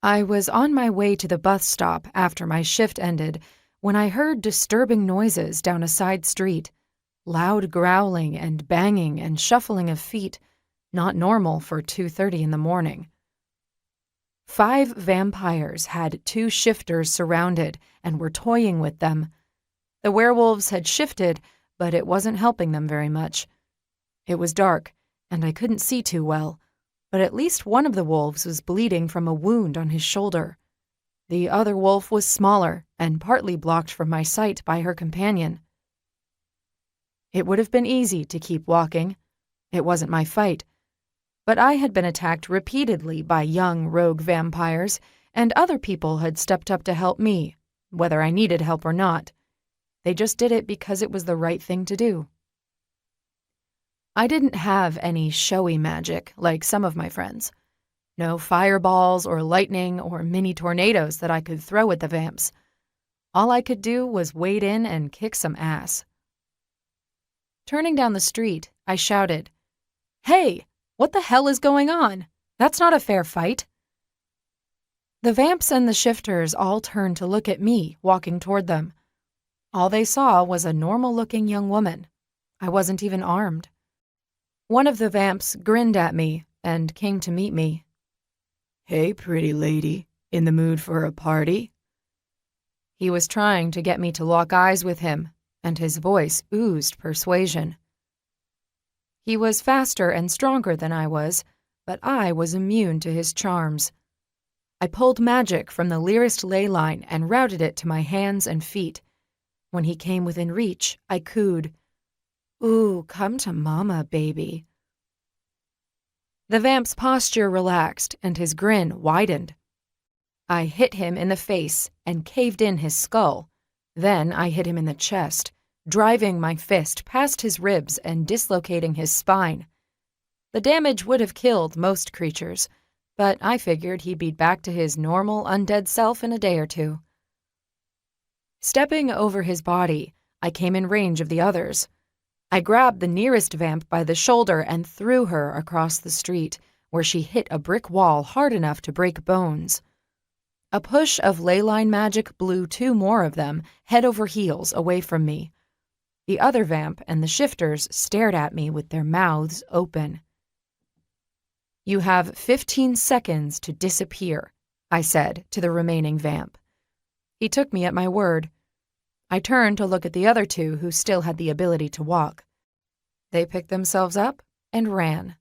I was on my way to the bus stop after my shift ended when I heard disturbing noises down a side street. Loud growling and banging and shuffling of feet, not normal for 2:30 in the morning. 5 vampires had 2 shifters surrounded and were toying with them. The werewolves had shifted, but it wasn't helping them very much. It was dark, and I couldn't see too well, but at least one of the wolves was bleeding from a wound on his shoulder. The other wolf was smaller and partly blocked from my sight by her companion. It would have been easy to keep walking. It wasn't my fight. But I had been attacked repeatedly by young rogue vampires, and other people had stepped up to help me, whether I needed help or not. They just did it because it was the right thing to do. I didn't have any showy magic like some of my friends. No fireballs or lightning or mini tornadoes that I could throw at the vamps. All I could do was wade in and kick some ass. Turning down the street, I shouted, "Hey, what the hell is going on? That's not a fair fight." The vamps and the shifters all turned to look at me walking toward them. All they saw was a normal-looking young woman. I wasn't even armed. One of the vamps grinned at me and came to meet me. "Hey, pretty lady, in the mood for a party?" He was trying to get me to lock eyes with him, and his voice oozed persuasion. He was faster and stronger than I was, but I was immune to his charms. I pulled magic from the Lyrist ley line and routed it to my hands and feet. When he came within reach, I cooed, "Ooh, come to mama, baby." The vamp's posture relaxed and his grin widened. I hit him in the face and caved in his skull. Then I hit him in the chest, driving my fist past his ribs and dislocating his spine. The damage would have killed most creatures, but I figured he'd be back to his normal undead self in a day or two. Stepping over his body, I came in range of the others. I grabbed the nearest vamp by the shoulder and threw her across the street, where she hit a brick wall hard enough to break bones. A push of ley line magic blew 2 more of them, head over heels, away from me. The other vamp and the shifters stared at me with their mouths open. "You have 15 seconds to disappear," I said to the remaining vamp. He took me at my word. I turned to look at the other 2 who still had the ability to walk. They picked themselves up and ran.